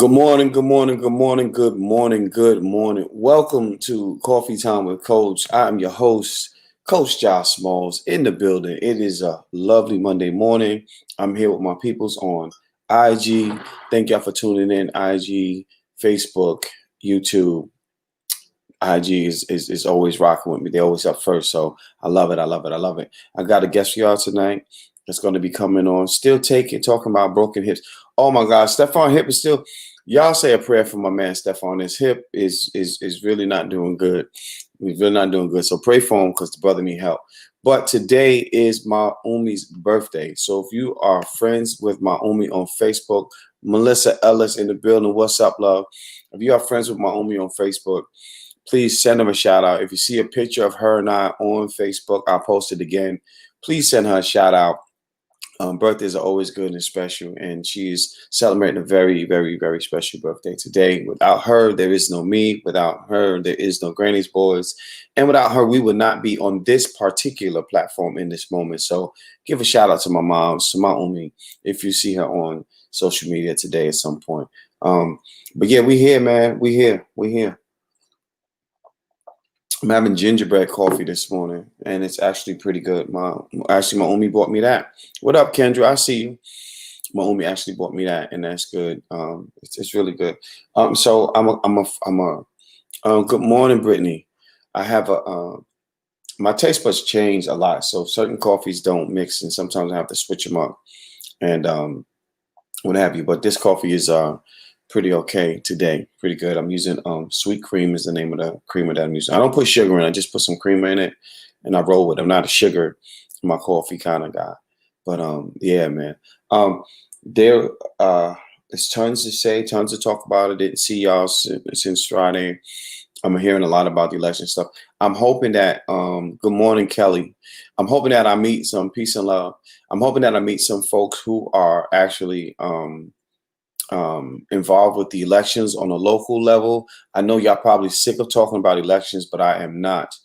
Good morning, good morning, good morning, good morning, good morning. Welcome to Coffee Time with Coach. I am your host, Coach Josh Smalls, in the building. It is a lovely Monday morning. I'm here with my peoples on IG. Thank y'all for tuning in. IG, Facebook, YouTube. IG is always rocking with me. They always up first. So I love it. I love it. I love it. I got a guest for y'all tonight that's going to be coming on. Still talking about broken hips. Oh my God, Stephon Hip is still. Y'all say a prayer for my man Stephon. His hip is really not doing good. He's really not doing good. So pray for him because the brother need help. But today is my Umi's birthday. So if you are friends with my Umi on Facebook, Melissa Ellis in the building. What's up, love? If you are friends with my Umi on Facebook, please send them a shout out. If you see a picture of her and I on Facebook, I'll post it again. Please send her a shout out. Birthdays are always good and special, and she's celebrating a very, very, very special birthday today. Without her, there is no me. Without her, there is no Granny's Boys. And without her, we would not be on this particular platform in this moment. So give a shout out to my mom, to my Umi, if you see her on social media today at some point. But yeah, we here, man. We here. I'm having gingerbread coffee this morning, and it's actually pretty good. My Umi bought me that. What up, Kendra? I see you. My Umi actually bought me that, and that's good. It's really good. So good morning, Brittany. I have my taste buds change a lot, so certain coffees don't mix, and sometimes I have to switch them up, and what have you. But this coffee is pretty okay today. Pretty good. I'm using sweet cream is the name of the creamer that I'm using. I don't put sugar in. I just put some creamer in it and I roll with it. I'm not a sugar in my coffee kind of guy. But yeah, man. There There's tons to say, tons to talk about. I didn't see y'all since Friday. I'm hearing a lot about the election stuff. I'm hoping that good morning, Kelly. I'm hoping that I meet some peace and love. I'm hoping that I meet some folks who are actually involved with the elections on a local level. I know y'all probably sick of talking about elections, but I am not.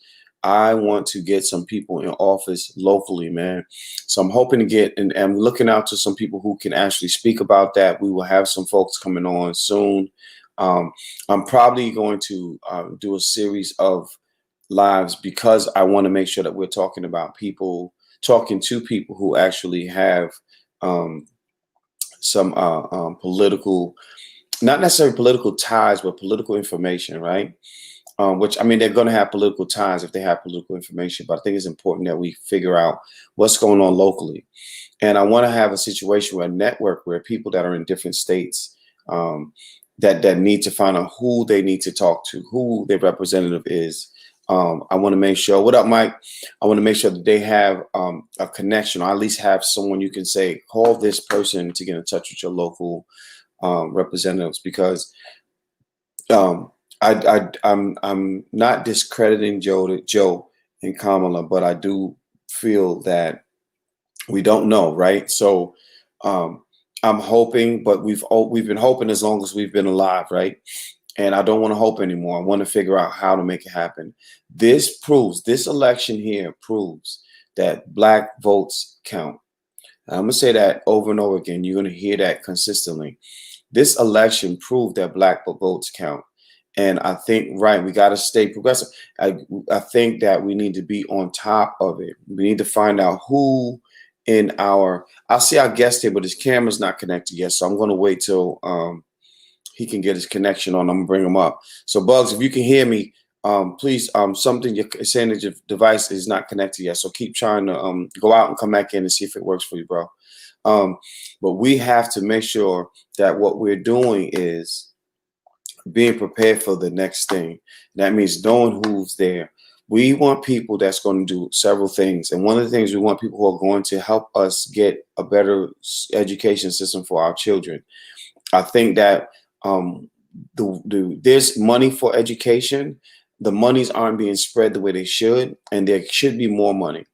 I want to get some people in office locally, man. So I'm hoping to get, and I'm looking out to some people who can actually speak about that. We will have some folks coming on soon. I'm probably going to do a series of lives because I want to make sure that we're talking to people who actually have some political, not necessarily political ties, but political information, right? Which, I mean, they're going to have political ties if they have political information, but I think it's important that we figure out what's going on locally. And I want to have a situation where a network where people that are in different states that need to find out who they need to talk to, who their representative is. I want to make sure, what up, Mike? I want to make sure that they have a connection, or at least have someone you can say, call this person to get in touch with your local representatives, because I'm not discrediting Joe and Kamala, but I do feel that we don't know, right? So I'm hoping, but we've been hoping as long as we've been alive, right? And I don't want to hope anymore. I want to figure out how to make it happen. This election here proves that Black votes count. I'm going to say that over and over again. You're going to hear that consistently. This election proved that Black votes count. And I think, right, we got to stay progressive. I think that we need to be on top of it. We need to find out who I'll see our guest here, but his camera's not connected yet. So I'm going to wait till he can get his connection on. I'm gonna bring him up. So Bugs, if you can hear me, please, something you're saying that your device is not connected yet. So keep trying to go out and come back in and see if it works for you, bro. But we have to make sure that what we're doing is being prepared for the next thing. That means knowing who's there. We want people that's going to do several things. And one of the things we want people who are going to help us get a better education system for our children. I think that there's money for education. The monies aren't being spread the way they should, and there should be more money.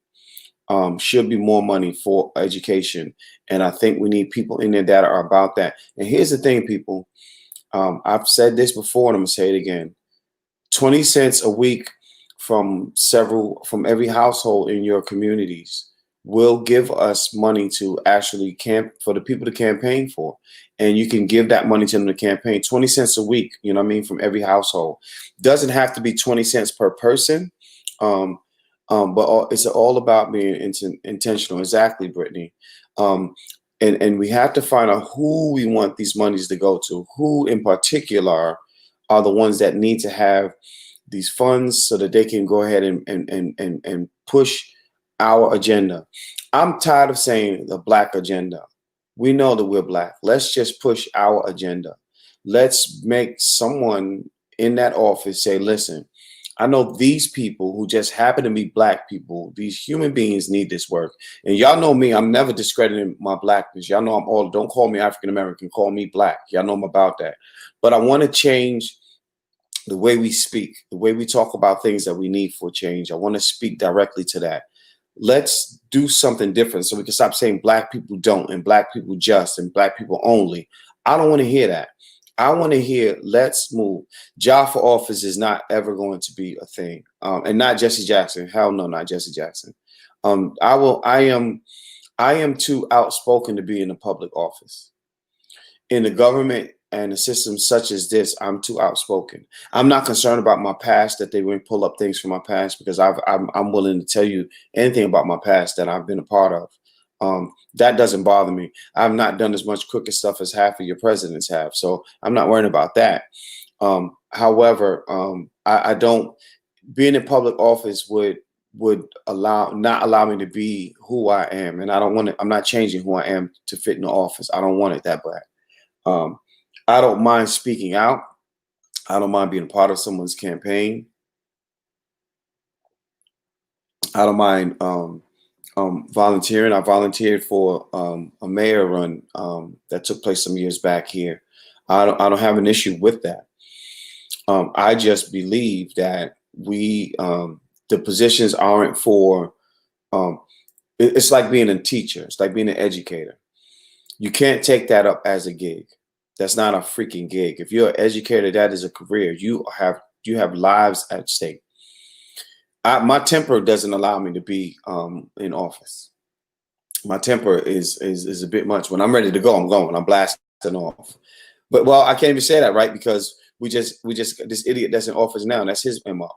Should be more money for education, and I think we need people in there that are about that. And here's the thing, people. I've said this before, and I'm gonna say it again. 20 cents a week from every household in your communities will give us money to actually for the people to campaign for. And you can give that money to them to campaign, 20 cents a week, you know what I mean, from every household. Doesn't have to be 20 cents per person. Um, but it's all about being intentional. Exactly, Brittany. Um, and we have to find out who we want these monies to go to. Who in particular are the ones that need to have these funds so that they can go ahead and push our agenda. I'm tired of saying the black agenda. We know that we're black. Let's just push our agenda. Let's make someone in that office say, listen, I know these people who just happen to be black people, these human beings need this work. And y'all know me, I'm never discrediting my blackness. Y'all know I'm all, don't call me African American, call me black. Y'all know I'm about that. But I want to change the way we speak, the way we talk about things that we need for change. I want to speak directly to that. Let's do something different so we can stop saying black people don't and black people just and black people only. I don't want to hear that. I want to hear let's move. Job for office is not ever going to be a thing, and not Jesse Jackson. Hell no, not Jesse Jackson. I will. I am too outspoken to be in a public office. In the government and a system such as this, I'm too outspoken. I'm not concerned about my past, that they won't pull up things from my past, because I'm willing to tell you anything about my past that I've been a part of. That doesn't bother me. I've not done as much crooked stuff as half of your presidents have, so I'm not worrying about that. However, I don't, being in public office would not allow me to be who I am, and I don't want to. I'm not changing who I am to fit in the office. I don't want it that bad. Um, I don't mind speaking out. I don't mind being a part of someone's campaign. I don't mind volunteering. I volunteered for a mayor run that took place some years back here. I don't have an issue with that. I just believe that the positions aren't for. It's like being a teacher. It's like being an educator. You can't take that up as a gig. That's not a freaking gig. If you're an educator, that is a career. You have lives at stake. My temper doesn't allow me to be in office. My temper is a bit much. When I'm ready to go, I'm going. I'm blasting off. But well, I can't even say that, right? Because we just this idiot that's in office now. That's his MO.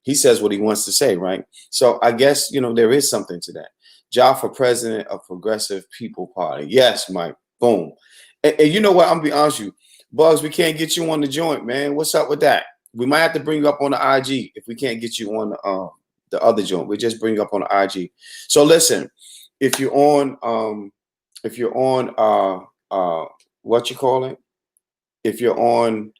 He says what he wants to say, right? So I guess there is something to that. Job for president of Progressive People Party. Yes, Mike. Boom. And you know what? I'm gonna be honest with you, Bugs. We can't get you on the joint, man. What's up with that? We might have to bring you up on the IG if we can't get you on the other joint. We just bring you up on the IG. So listen, if you're on what you call it, if you're on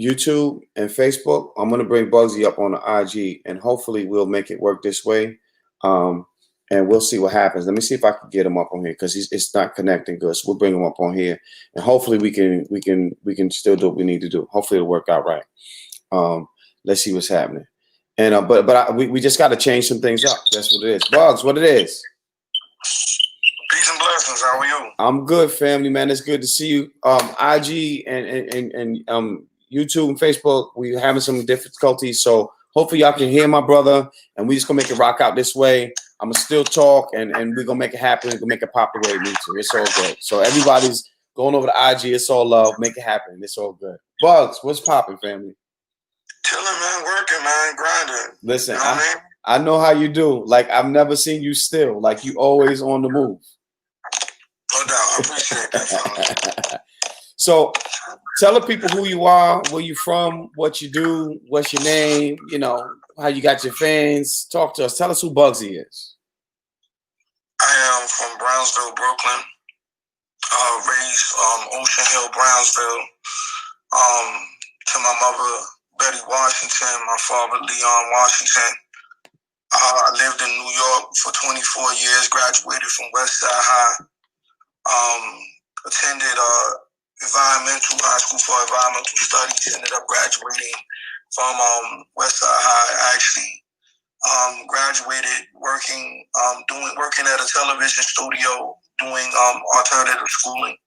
YouTube and Facebook, I'm gonna bring Bugsy up on the IG, and hopefully we'll make it work this way. And we'll see what happens. Let me see if I can get him up on here, because it's not connecting good. So we'll bring him up on here, and hopefully we can still do what we need to do. Hopefully it'll work out right. Let's see what's happening. And we just got to change some things up. That's what it is. Bugs, what it is. Peace and blessings. How are you? I'm good, family, man. It's good to see you. IG and YouTube and Facebook, we're having some difficulties, so hopefully y'all can hear my brother, and we just gonna make it rock out this way. I'm gonna still talk, and we're gonna make it happen. We're gonna make it pop the way it needs to. It's all good. So everybody's going over to IG. It's all love. Make it happen. It's all good. Bugs, what's popping, family? Chilling, man. Working, man. Grinding. Listen, you know what I mean? I know how you do. Like, I've never seen you still. Like, you always on the move. No doubt. I appreciate that. So tell the people who you are, where you from, what you do, what's your name, how you got your fans. Talk to us. Tell us who Bugsy is. I am from Brownsville, Brooklyn. Raised Ocean Hill, Brownsville. To my mother, Betty Washington, my father, Leon Washington. I lived in New York for 24 years, graduated from Westside High. Attended environmental high school for environmental studies. Ended up graduating from Westside High. I actually graduated working at a television studio, doing alternative schooling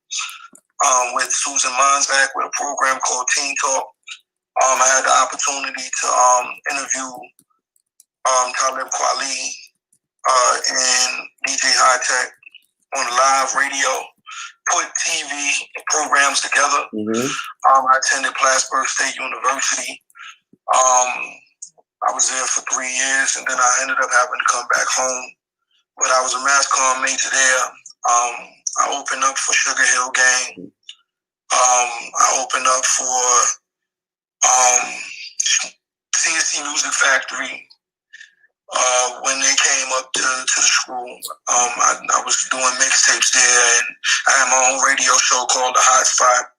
with Susan Monzak with a program called Teen Talk. I had the opportunity to interview Talib Kweli, and DJ High Tech on live radio, put TV programs together. I attended Plattsburgh State University. I was there for 3 years, and then I ended up having to come back home. But I was a mass comm major there. I opened up for Sugar Hill Gang. I opened up for CNC Music Factory. When they came up to the school, I was doing mixtapes there, and I had my own radio show called The Hot Spot.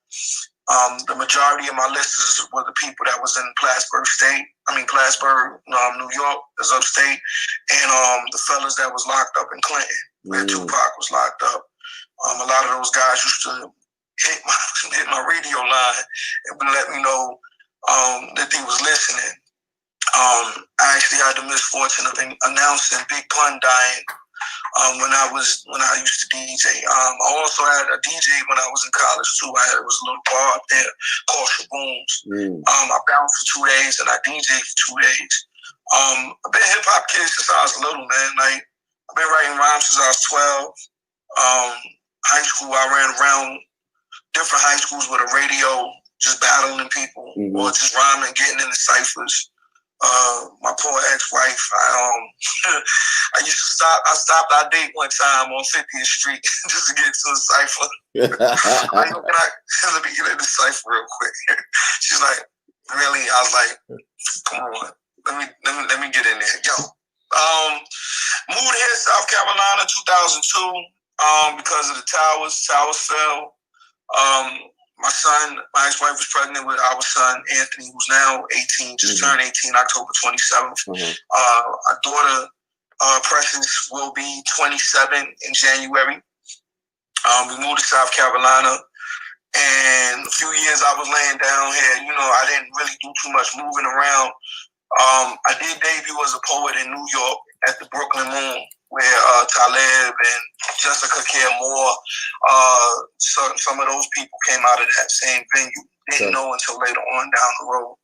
The majority of my listeners were the people that was in Plattsburgh, New York, is upstate, and the fellas that was locked up in Clinton, where Tupac was locked up. A lot of those guys used to hit my radio line and let me know that they was listening. I actually had the misfortune of announcing Big Pun dying when I used to DJ. I also had a DJ when I was in college too. It was a little bar up there called Shaboom's. I bounced for 2 days and I DJed for 2 days. I've been a hip hop kid since I was little, man. Like, I've been writing rhymes since I was 12. High school, I ran around different high schools with a radio, just battling people or just rhyming, getting in the ciphers. My poor ex-wife, I used to stopped our date one time on 50th Street just to get to a cipher. Let me get in the cipher real quick. She's like, really? I was like, come on, let me get in there. Yo, moved here, South Carolina, 2002, because of the towers. Towers fell. My ex-wife was pregnant with our son, Anthony, who's now 18, just turned 18 October 27th. Our daughter, Precious, will be 27 in January. We moved to South Carolina, and a few years I was laying down here. You know, I didn't really do too much moving around. I did debut as a poet in New York at the Brooklyn Moon, where Talib and Jessica Care Moore, some of those people came out of that same venue. Didn't know until later on down the road.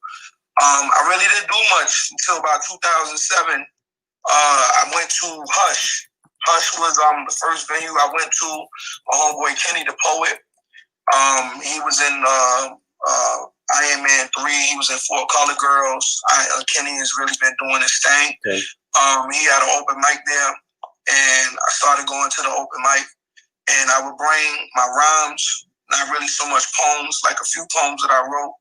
I really didn't do much until about 2007. I went to Hush. Hush was the first venue I went to. My homeboy Kenny the Poet. He was in Iron Man 3. He was in Four Color Girls. Kenny has really been doing his thing. Okay. He had an open mic there, and I started going to the open mic, and I would bring my rhymes, not really so much poems, like a few poems that I wrote.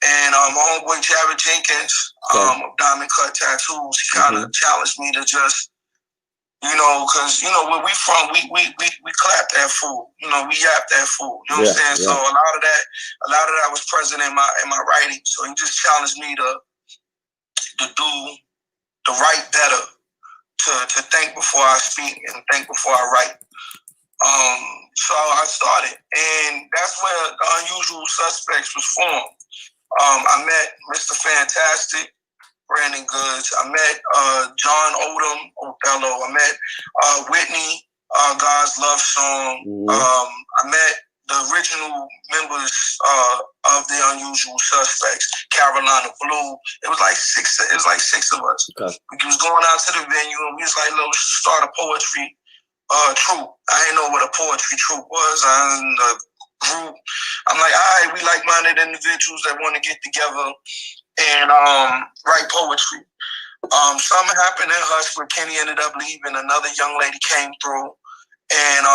And my homeboy Jared Jenkins, of Diamond Cut Tattoos, he kind of challenged me to just, because where we from, we clap that fool, we yap that fool, you know what I'm saying? So a lot of that was present in my writing. So he just challenged me to write better, to think before I speak and think before I write. So I started, and that's where the Unusual Suspects was formed. I met Mr. Fantastic, Brandon Goods. I met John Odom, Othello. I met Whitney, God's Love Song. I met the original members of the Unusual Suspects, Carolina Blue. It was like six of us. Okay. We was going out to the venue, and we was like, let's start a poetry troupe. I didn't know what a poetry troupe was. I was in the group. I'm like, all right, we like-minded individuals that want to get together and write poetry. Something happened in Hush where Kenny ended up leaving. Another young lady came through, and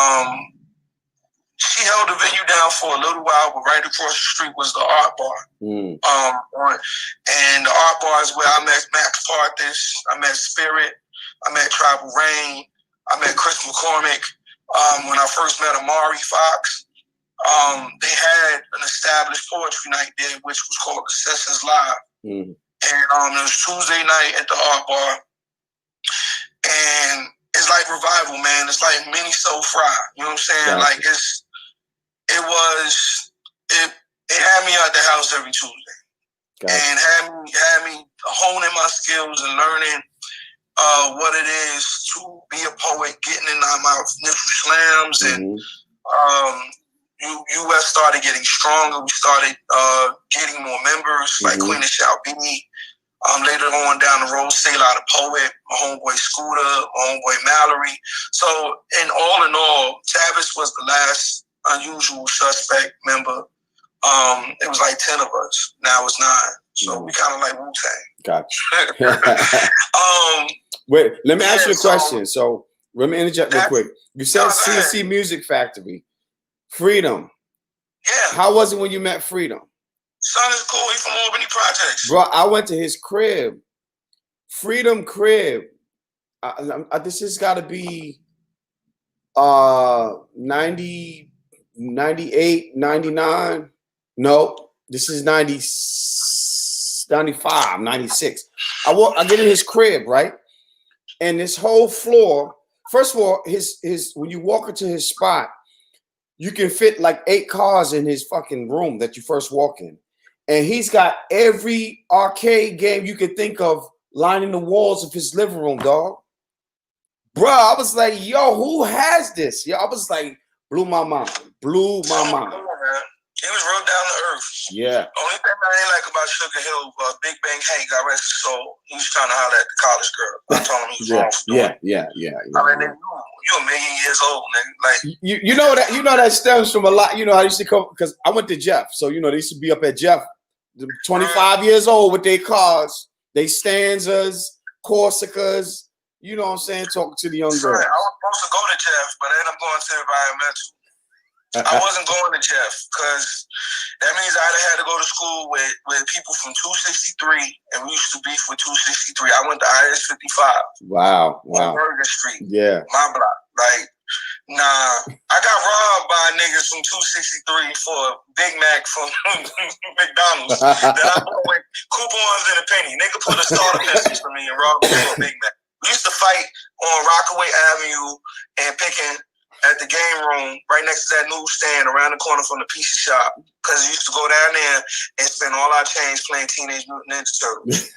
she held the venue down for a little while, but right across the street was the Art Bar. And the Art Bar is where I met Max Parthis, I met Spirit, I met Tribal Rain, I met Chris McCormick. When I first met Amari Fox, they had an established poetry night there, which was called the Sessions Live. And it was Tuesday night at the Art Bar. And it's like revival, man. It's like mini Soul Fry. You know what I'm saying? Like it had me out the house every Tuesday. And had me honing my skills and learning what it is to be a poet, getting in my initial slams, and US started getting stronger. We started getting more members, like Queen of Shout B. Later on down the road, Say La the Poet, my homeboy Scooter, my homeboy Mallory. So in all, Tavis was the last Unusual Suspect member. It was like 10 of us. Now it's 9. So we kind of like Wu-Tang. Gotcha. Wait, let me ask you a question. So let me interject real quick. You said CNC Music Factory. Freedom. Yeah. How was it when you met Freedom? Son is cool. He's from Albany Projects. Bro, I went to his crib. Freedom crib. This has got to be 90, 98, 99. No, this is 90, 95, 96. I get in his crib, right? And this whole floor, first of all, his when you walk into his spot, you can fit like 8 cars in his fucking room that you first walk in. And he's got every arcade game you could think of lining the walls of his living room, dog. Bro, I was like, yo, who has this? Yo, I was like, blew my mind. Blew my mind. He was real down to earth. Yeah. Only thing I ain't like about Sugar Hill, Big Bang Hank, God rest his soul, he was trying to holler at the college girl. I told him he was wrong for doing it. Yeah. I mean, you a million years old, nigga. Like you know that stems from a lot. You know, I used to come because I went to Jeff. So, you know, they used to be up at Jeff, 25 years old with their cars, they Stanzas, Corsicas, you know what I'm saying, talking to the young girls. I was supposed to go to Jeff, but I ended up going to Environmental. I wasn't going to Jeff because that means I'd have had to go to school with people from 263, and we used to beef with 263. I went to IS 55. Wow. On Bergen Street. Yeah. My block. Like, nah. I got robbed by niggas from 263 for a Big Mac from McDonald's that I bought with coupons and a penny. Nigga put a starter message for me and robbed me for a Big Mac. We used to fight on Rockaway Avenue and picking at the game room right next to that newsstand around the corner from the pizza shop, because we used to go down there and spend all our change playing Teenage Mutant Ninja Turtles.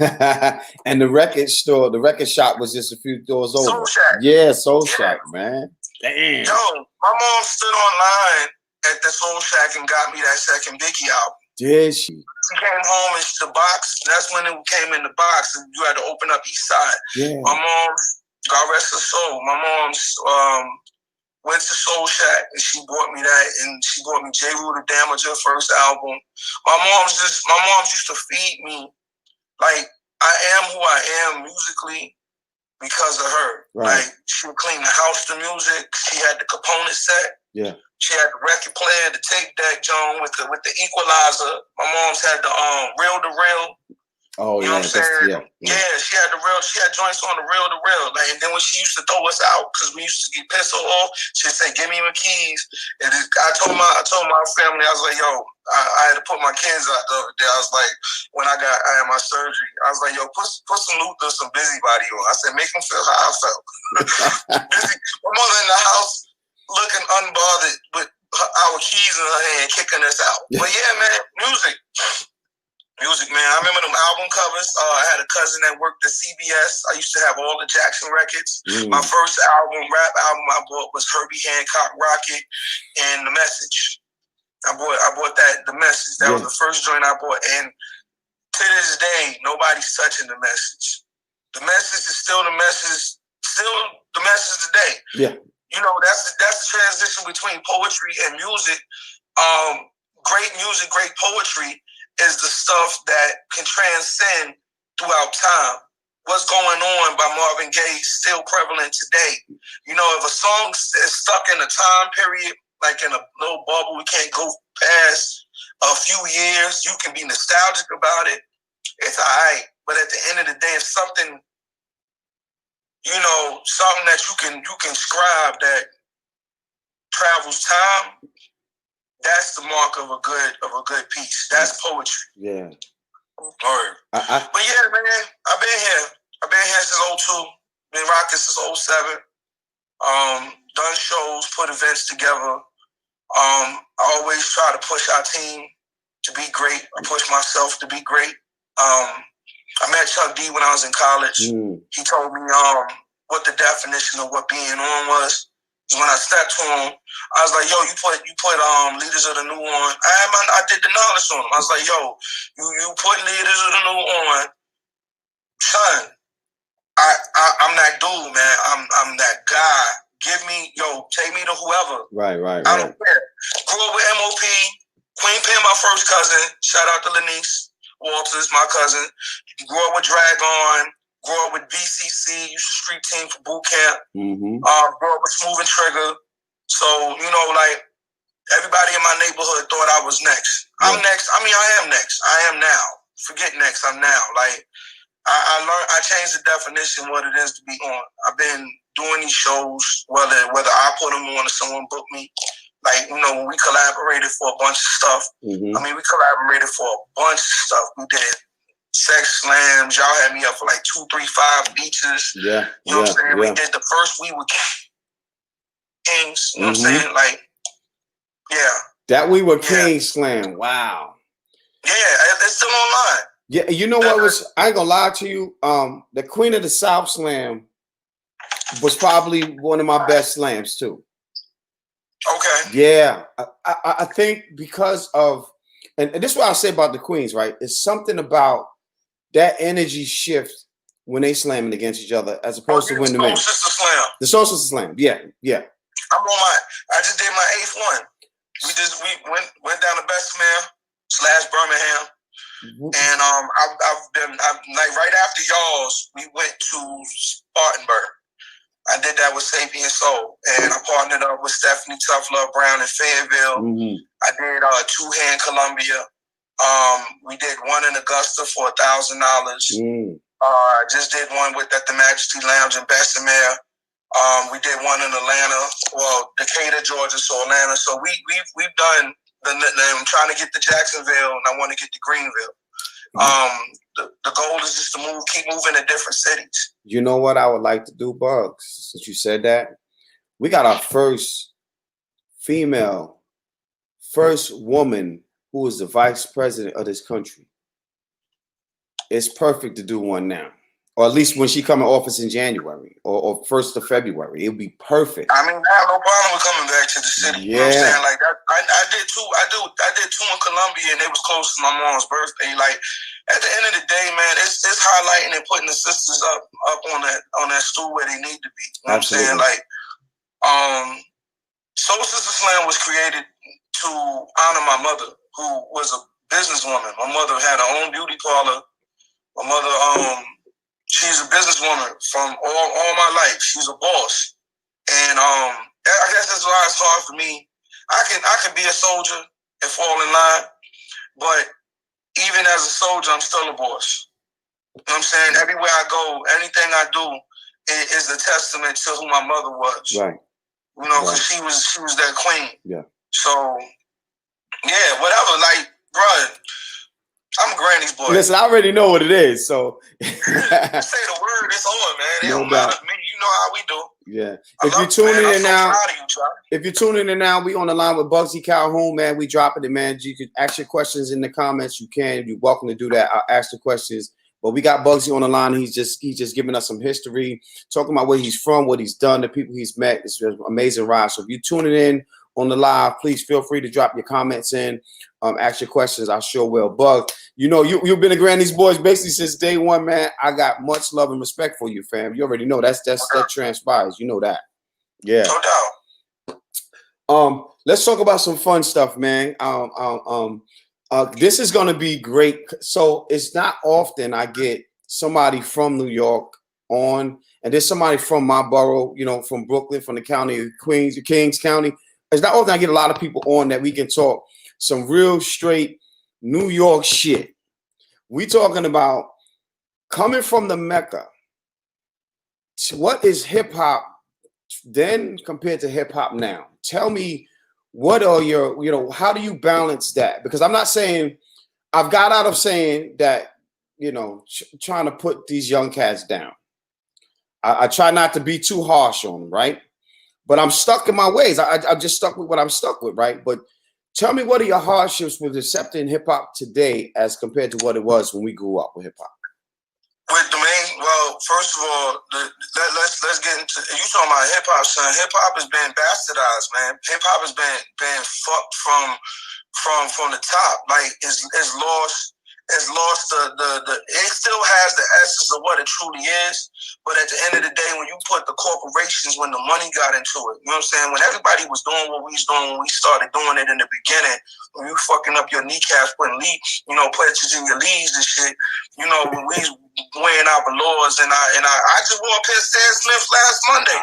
And the record shop was just a few doors over. Soul Shack. Yeah, Soul Shack, man. Damn. Yo, my mom stood online at the Soul Shack and got me that second Biggie album. Did she? She came home and the box, that's when it came in the box and you had to open up each side. Yeah. My mom, God rest her soul, my mom's went to Soul Shack and she bought me that, and she bought me J. Rue the Damager first album. My mom's used to feed me. Like, I am who I am musically because of her. Right. Like, she would clean the house to music. She had the component set. Yeah. She had the record player, the tape deck, John, with the equalizer. My mom's had the reel to reel. Oh, you know what I'm saying? Yeah, she had joints on the reel to reel. Like, and then when she used to throw us out because we used to get pissed off, she'd say, "Give me my keys." And I told my family, I was like, "Yo, I had to put my kids out the other day." I was like, when I had my surgery, I was like, "Yo, put some Luther, some Busybody on." I said, "Make them feel how I felt." Busy. My mother in the house looking unbothered with our keys in her hand, kicking us out. But yeah, man, Music, man. I remember them album covers. I had a cousin that worked at CBS. I used to have all the Jackson records. My first rap album I bought was Herbie Hancock, Rocket, and The Message. I bought that, The Message. That was the first joint I bought. And to this day, nobody's touching The Message. The Message is still the message today. Yeah. You know, that's the transition between poetry and music. Great music, great poetry is the stuff that can transcend throughout time. What's going on by Marvin Gaye is still prevalent today. You know, if a song is stuck in a time period, like in a little bubble, we can't go past a few years, you can be nostalgic about it. It's all right. But at the end of the day, if something, you know, something that you can scribe that travels time, that's the mark of a good piece. That's poetry. Yeah. Word. But yeah, man, I've been here since 02. Been rocking since 07. Done shows, put events together. I always try to push our team to be great. I push myself to be great. I met Chuck D when I was in college. He told me what the definition of what being on was. When I stepped to him, I was like, "Yo, you put Leaders of the New on." I did the knowledge on him. I was like, "Yo, you put Leaders of the New on. son, I'm that dude, man. I'm that guy. Give me, take me to whoever. Right. I don't care. Grew up with MOP. Queen Pen, my first cousin. Shout out to Lanice Walters, my cousin. Grew up with Dragon. Grew up with VCC, used to street team for boot camp. Mm-hmm. Grew up with Smooth and Trigger. So, like, everybody in my neighborhood thought I was next. I'm next. I mean, I am next. I am now. Forget next. I'm now. Like, I changed the definition what it is to be on. I've been doing these shows, whether I put them on or someone booked me. Like, when we collaborated for a bunch of stuff. Mm-hmm. I mean, we collaborated for a bunch of stuff. We did sex slams. Y'all had me up for like 2, 3, 5 beaches. Yeah. You know what I'm saying? We did the first We Were Kings. You know what I'm saying? Like, yeah. That We Were Kings slam. Wow. Yeah, it's still online. Yeah, you know what was, I ain't gonna lie to you, the Queen of the South slam was probably one of my best slams too. Okay. Yeah, I think because of, and this is what I say about the Queens, right? It's something about that energy shift when they slamming against each other as opposed to when the men. The Soul Sister Slam. Yeah. I'm on I just did my 8th one. We went down to Bessemer / Birmingham. And I've been like right after y'all's, we went to Spartanburg. I did that with Sapien Soul, and I partnered up with Stephanie Tough Love Brown in Fayetteville. Mm-hmm. I did 2 Hand Columbia. We did one in Augusta for $1,000. I just did one at the Majesty Lounge in Bessemer. We did one in Atlanta, Decatur, Georgia, so Atlanta. So we've done. I'm trying to get to Jacksonville, and I want to get to Greenville. The goal is just to keep moving to different cities. You know what I would like to do, Bugs? Since you said that, we got our first woman who is the vice president of this country. It's perfect to do one now. Or at least when she come in office in January or 1st of February, it'll be perfect. I mean, I have no problem with coming back to the city. Yeah. You know what I'm saying? Like I did 2. I did 2 in Columbia, and they was close to my mom's birthday. Like at the end of the day, man, it's highlighting and putting the sisters up on that stool where they need to be. You know what I'm saying? Like, Soul Sister Slam was created to honor my mother, who was a businesswoman. My mother had her own beauty parlor. My mother, she's a businesswoman from all my life. She's a boss. And I guess that's why it's hard for me. I can be a soldier and fall in line, but even as a soldier, I'm still a boss. You know what I'm saying? Everywhere I go, anything I do is a testament to who my mother was. Right. You know, because she was that queen. Yeah. So, yeah, whatever. Like, bruh, I'm a granny's boy. Listen, I already know what it is, so. Say the word, it's on, man. It don't matter to me. You know how we do. Yeah. If you're tuning in now, we on the line with Bugsy Calhoun, man. We dropping it, man. You can ask your questions in the comments. You can. You're welcome to do that. I'll ask the questions. But we got Bugsy on the line. He's just giving us some history, talking about where he's from, what he's done, the people he's met. It's an amazing ride. So if you're tuning in on the live, please feel free to drop your comments in. Ask your questions. I sure will. Bug, you know, you've been a Granny's Boys basically since day one, man. I got much love and respect for you, fam. You already know that transpires. You know that. Yeah. No doubt. Let's talk about some fun stuff, man. This is gonna be great. So it's not often I get somebody from New York on, and there's somebody from my borough, you know, from Brooklyn, from the county of Queens, Kings County. It's not often I get a lot of people on that we can talk some real straight New York shit. We talking about coming from the Mecca. What is hip hop then compared to hip hop now? Tell me, what are your, you know, how do you balance that? Because I'm not saying, I've got out of saying that, you know, trying to put these young cats down. I try not to be too harsh on them, right? But I'm stuck in my ways. I'm just stuck with what I'm stuck with, right? But tell me, what are your hardships with accepting hip hop today as compared to what it was when we grew up with hip hop? Well, first of all, let's get into, you talking about hip hop, son. Hip hop has been bastardized, man. Hip hop has been fucked from the top. Like it's lost has lost it still has the essence of what it truly is. But at the end of the day, when you put the corporations, when the money got into it, you know what I'm saying? When everybody was doing what we was doing when we started doing it in the beginning, when you fucking up your kneecaps, putting pledges in your leads and shit, when we weighing out the laws, and I just wore a pair of Stan Smith last Monday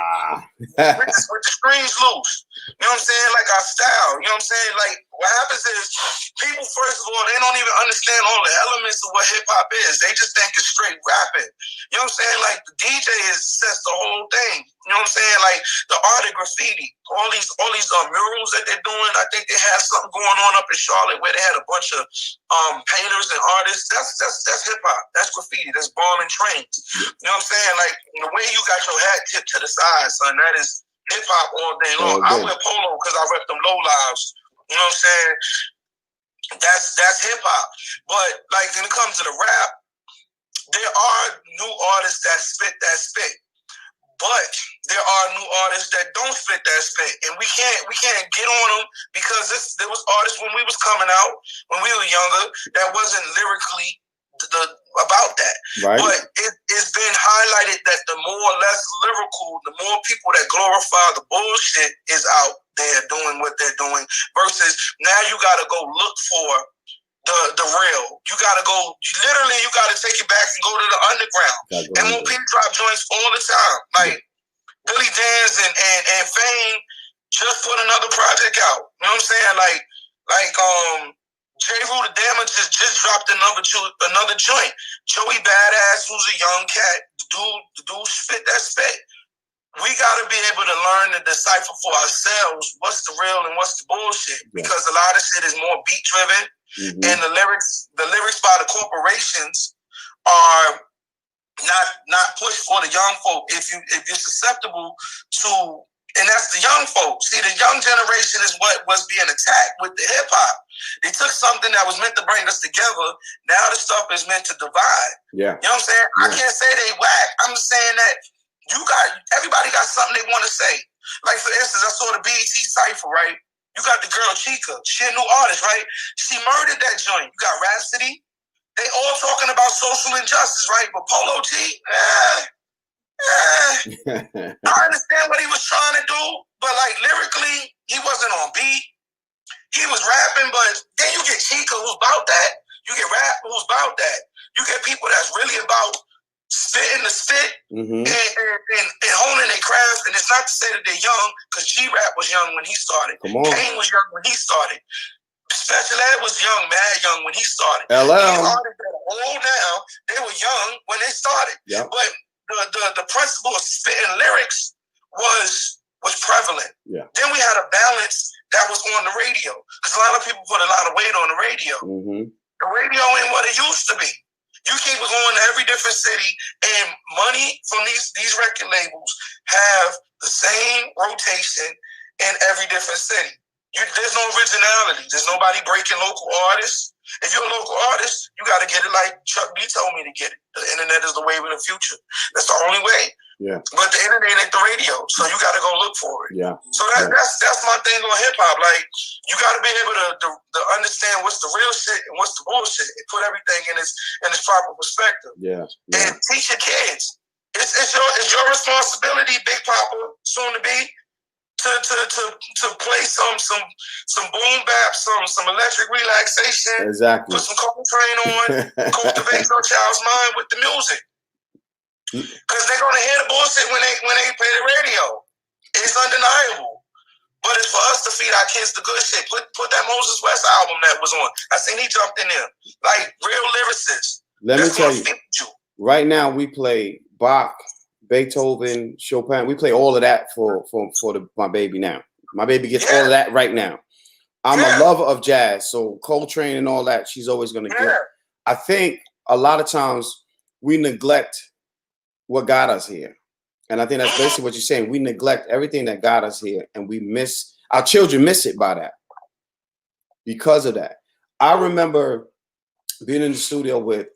with the screens loose. You know what I'm saying? Like our style. You know what I'm saying? Like what happens is people, first of all, they don't even understand all the elements of what hip hop is. They just think it's straight rapping. You know what I'm saying? Like the DJ sets the whole thing. You know what I'm saying? Like the art of graffiti, all these murals that they're doing. I think they had something going on up in Charlotte where they had a bunch of painters and artists. That's hip hop. That's graffiti. That's ball and trains. You know what I'm saying? Like the way you got your hat tipped to the side, son. That is hip hop all day long. I wear polo because I rep them low lives. You know what I'm saying? That's hip hop. But like when it comes to the rap, there are new artists that spit. But there are new artists that don't spit that spit, and we can't get on them because there was artists when we was coming out, when we were younger, that wasn't lyrically about that. Right. But it's been highlighted that the more or less lyrical, the more people that glorify the bullshit is out there doing what they're doing, versus now you got to go look for the real. You got to go, literally, you got to take it back and go to the underground. MOP drop joints all the time. Like Billy Danz and Fame just put another project out. You know what I'm saying? Like J. Rue the Damages just dropped another joint. Joey Badass, who's a young cat, the dude spit that spit. We gotta be able to learn to decipher for ourselves what's the real and what's the bullshit. Because a lot of shit is more beat driven, and the lyrics by the corporations are not pushed for the young folk. If you're susceptible to, and that's the young folks. See, the young generation is what was being attacked with the hip hop. They took something that was meant to bring us together. Now the stuff is meant to divide. Yeah. You know what I'm saying? Yeah. I can't say they whack. I'm just saying that everybody got something they want to say. Like, for instance, I saw the BET Cypher, right? You got the girl Chica. She a new artist, right? She murdered that joint. You got Rhapsody. They all talking about social injustice, right? But Polo G, I understand what he was trying to do, but like lyrically, he wasn't on beat. He was rapping, but then you get Chica, who's about that. You get rap, who's about that. You get people that's really about spitting the spit and honing their craft. And it's not to say that they're young, because G-Rap was young when he started. Kane was young when he started. Special Ed was young, mad young when he started. LL. These artists that are old now, they were young when they started. Yep. But the principle of spitting lyrics was prevalent. Yeah. Then we had a balance that was on the radio, because a lot of people put a lot of weight on the radio. The radio ain't what it used to be. You keep going to every different city, and money from these record labels have the same rotation in every different city. There's no originality. There's nobody breaking local artists. If you're a local artist, you got to get it like Chuck B told me to get it. The internet is the wave of the future. That's the only way. Yeah. But the internet ain't the radio, so you got to go look for it. Yeah. So that's my thing on hip hop. Like, you got to be able to understand what's the real shit and what's the bullshit, and put everything in its proper perspective. Yeah. And teach your kids. It's your responsibility, Big Papa, soon to be, to play some boom bap, some electric relaxation. Exactly. Put some Coltrane on, cultivate your child's mind with the music. Because they're gonna hear the bullshit when they play the radio. It's undeniable. But it's for us to feed our kids the good shit. Put that Moses West album that was on. I seen he jumped in there. Like real lyricists. Let me tell you. Right now we play Bach, Beethoven, Chopin. We play all of that for my baby now. My baby gets all of that right now. I'm a lover of jazz, so Coltrane and all that, she's always gonna get. I think a lot of times we neglect what got us here. And I think that's basically what you're saying. We neglect everything that got us here, and our children miss it by that. Because of that. I remember being in the studio with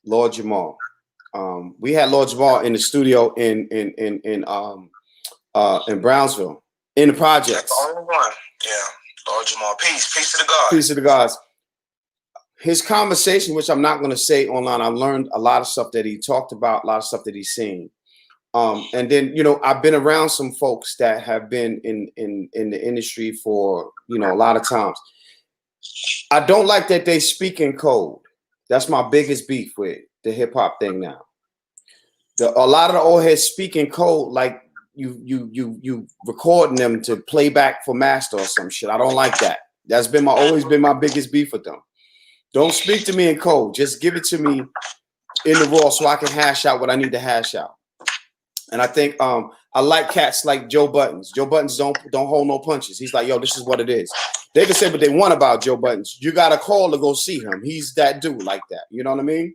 Lord Jamal. We had Lord Jamal in the studio in Brownsville, in the projects. That's the only one. Yeah. Lord Jamal. Peace to the gods. Peace to the gods. his conversation, which I'm not going to say online, I learned a lot of stuff that he talked about, a lot of stuff that he's seen. And then, I've been around some folks that have been in the industry for, a lot of times. I don't like that they speak in code. That's my biggest beef with the hip hop thing now. A lot of the old heads speak in code like you recording them to play back for master or some shit. I don't like that. That's been always been my biggest beef with them. Don't speak to me in code. Just give it to me in the raw so I can hash out what I need to hash out. And I think I like cats like Joe Buttons. Joe Buttons don't hold no punches. He's like, yo, this is what it is. They can say what they want about Joe Buttons. You got to call to go see him. He's that dude like that. You know what I mean?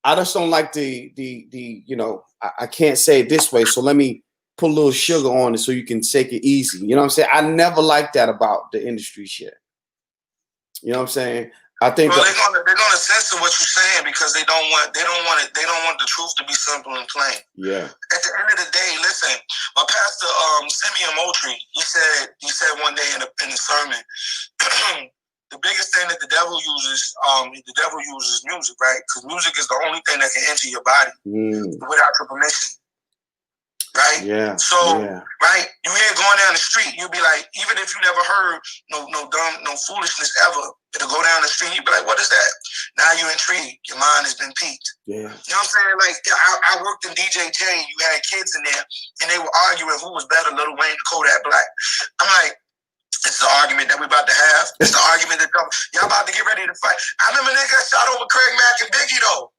I just don't like I can't say it this way. So let me put a little sugar on it so you can take it easy. You know what I'm saying? I never liked that about the industry shit. You know what I'm saying? I think they're gonna censor what you're saying because they don't want the truth to be simple and plain. Yeah. At the end of the day, listen, my pastor Simeon Moultrie, he said one day in the sermon, the biggest thing that the devil uses music, right? Because music is the only thing that can enter your body without your permission. Right? Yeah. So, right, you hear going down the street, you'll be like, even if you never heard no foolishness ever, it'll go down the street, you'll be like, what is that? Now you're intrigued. Your mind has been piqued. Yeah. You know what I'm saying? Like, I worked in DJ J, you had kids in there, and they were arguing who was better, Lil Wayne or Kodak Black. I'm like, it's the argument that we're about to have. It's the argument that y'all about to get ready to fight. I remember niggas got shot over Craig Mack and Biggie, though.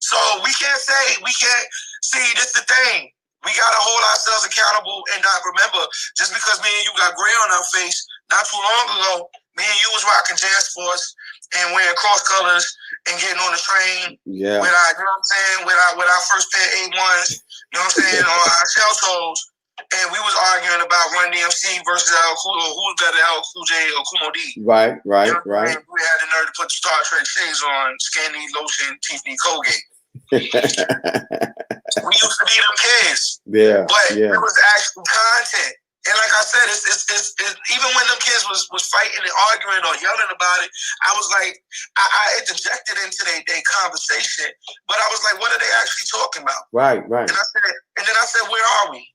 So we can't see, this the thing. We got to hold ourselves accountable and not remember, just because me and you got gray on our face not too long ago, me and you was rocking Jazz Force and wearing cross colors and getting on the train with our, you know what I'm saying, with our first pair of A1s, you know what I'm saying, on our shell toes. And we was arguing about Run DMC versus who's better, LL Cool J or Kumo D. Right. You know what I mean? We had the nerve to put the Star Trek shades on, Scanny, Lotion, Tiffany, Colgate. We used to be them kids, but it was actual content. And like I said, it's even when them kids was fighting and arguing or yelling about it, I was like, I interjected into their conversation, but I was like, what are they actually talking about? Right. And then I said, where are we?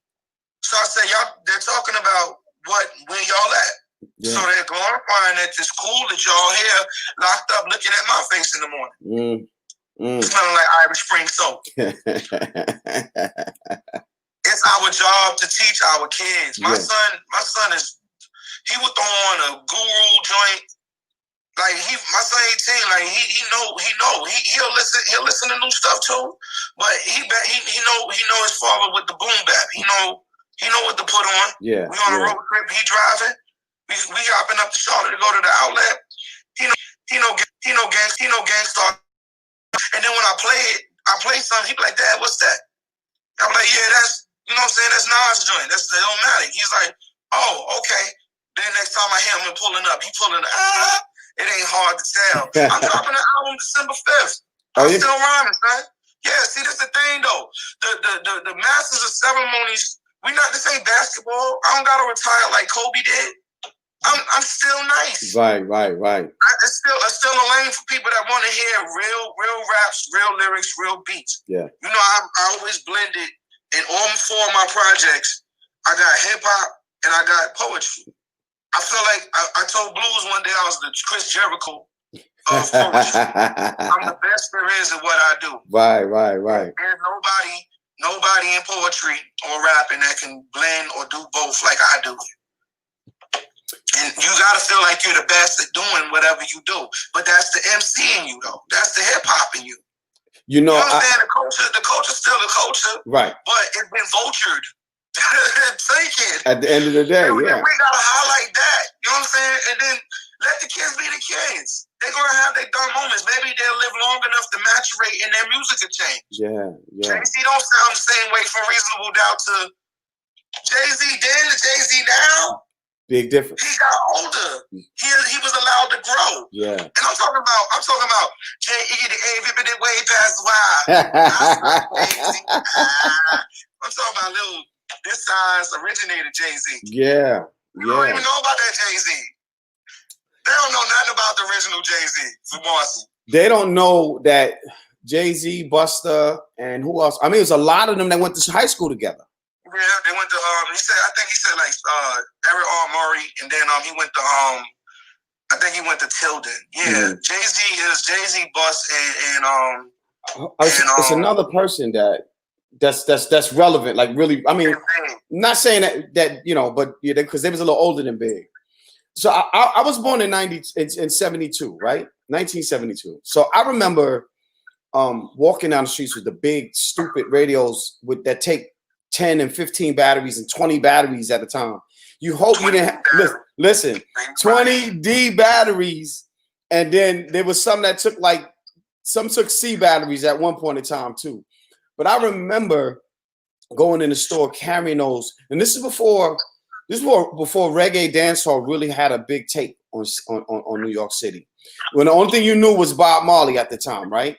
So I said, they're talking about where y'all at. Yeah. So they're glorifying that it's cool that y'all here locked up looking at my face in the morning. Smelling like Irish Spring soap. It's our job to teach our kids. My son he would throw on a guru joint. Like my son 18, like he'll listen to new stuff too. But he know his father with the boom bap. He know what to put on. Yeah. We on a road trip, he driving. We hopping up to Charlotte to go to the outlet. He know Gangstar. And then when I play something, he be like, Dad, what's that? I'm like, yeah, that's, you know what I'm saying? That's Nas joint. That's the Illmatic. He's like, oh, okay. Then next time I hear him pulling up, it ain't hard to tell. I'm dropping an album December 5th. I'm still rhyming, son. Yeah, see, that's the thing, though. The masters of ceremonies, this ain't basketball. I don't got to retire like Kobe did. I'm still nice. Right. It's still a lane for people that want to hear real raps, real lyrics, real beats. Yeah. You know, I always blended in all four of my projects. I got hip hop and I got poetry. I feel like I told Blues one day I was the Chris Jericho of poetry. I'm the best there is at what I do. Right. There's nobody in poetry or rapping that can blend or do both like I do. And you gotta feel like you're the best at doing whatever you do. But that's the MC in you, though. That's the hip hop in you. You know, the culture's still the culture, right? But it's been vultured. Take it. At the end of the day, we gotta highlight that. You know what I'm saying? And then let the kids be the kids. They're gonna have their dumb moments. Maybe they'll live long enough to maturate, and their music will change. Yeah. Jay-Z don't sound the same way from Reasonable Doubt to Jay-Z then to Jay-Z now. Big difference. He got older. He was allowed to grow. Yeah. And I'm talking about J.E. the A. Did way past wide. I'm talking about little this size originated Jay-Z. Yeah. You don't even know about that Jay-Z. They don't know nothing about the original Jay-Z from Marcy. They don't know that Jay-Z, Busta, and who else? I mean, there's a lot of them that went to high school together. Yeah, they went to I think he said like Eric R. Murray, and then he went to I think he went to Tilden. Yeah, Jay-Z, Bust, and it's another person that's relevant. Like really, I mean, not saying that you know, but yeah, because they was a little older than Big. So I was born in 72, right? 1972. So I remember walking down the streets with the big stupid radios that take 10 and 15 batteries and 20 batteries at a time. You hope you didn't listen, 20 D batteries, and then there was some that took some took C batteries at one point in time too. But I remember going in the store carrying those, and this is before reggae dancehall really had a big take on New York City. When the only thing you knew was Bob Marley at the time, right?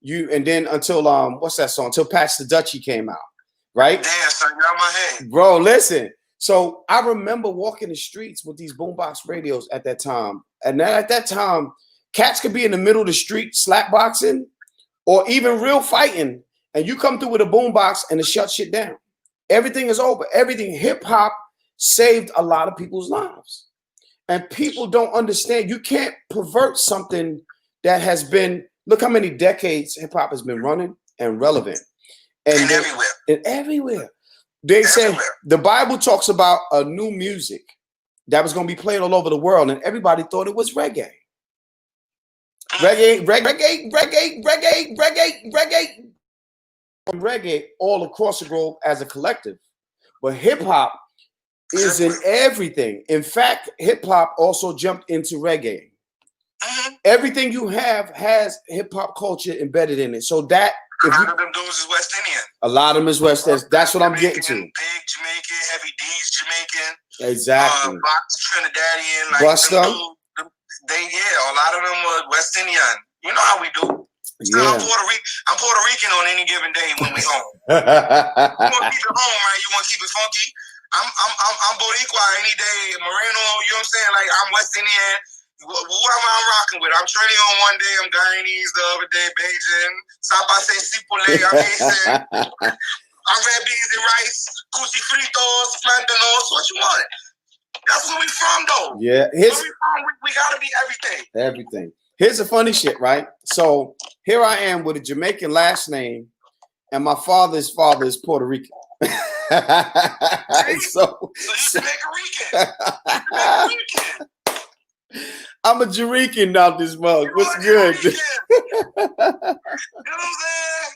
And then until what's that song? Until Patch the Dutchie came out, right? Damn, son, you're out my head. Bro, listen. So I remember walking the streets with these boombox radios at that time. And then at that time, cats could be in the middle of the street slap boxing or even real fighting. And you come through with a boombox and it shuts shit down. Everything is over. Everything. Hip hop saved a lot of people's lives. And people don't understand. You can't pervert something that has been, look how many decades hip hop has been running and relevant. And everywhere. They say the Bible talks about a new music that was going to be played all over the world, and everybody thought it was reggae. Reggae all across the globe as a collective. But hip hop is in everything. In fact, hip hop also jumped into reggae. Everything you have has hip hop culture embedded in it. So that a lot of them dudes is West Indian. A lot of them is West Indian. That's what I'm getting to. Big Jamaican, Heavy D's Jamaican. Exactly. Trinidadian, like Busta. A lot of them are West Indian. You know how we do. So Yeah. I'm Puerto Rican on any given day when we home. You want to keep it home, right? You want to keep it funky. I'm Boricua any day, Moreno. You know what I'm saying? Like I'm West Indian. Whoever I'm rocking with, I'm Trinidad one day, I'm Guyanese the other day, Beijing, Sapase Sipole, I'm red beans and rice, cuchi fritos, plantanos, what you want? That's where we from, though. Yeah, we gotta be everything. Everything. Here's the funny shit, right? So here I am with a Jamaican last name, and my father's father is Puerto Rican. So you Jamaican Rican. I'm a Jerican out this mug. What's good? You know what I'm saying?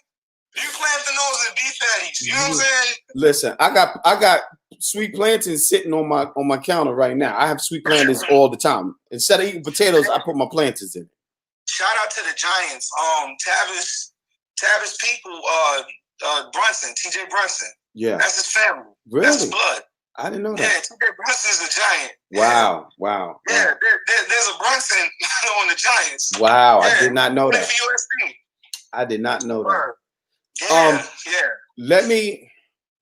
You plantains and beef patties. You know what I'm saying? Listen, I got sweet plantains sitting on my counter right now. I have sweet plantains all the time. Instead of eating potatoes, I put my plantains in. Shout out to the Giants. Tavis people, Brunson, TJ Brunson. Yeah. That's his family. Really? That's his blood. I didn't know that. Yeah, TJ Brunson's a Giant. Wow. Yeah, there's a Brunson on the Giants. Wow, I did not know that. USC. I did not know that. Yeah.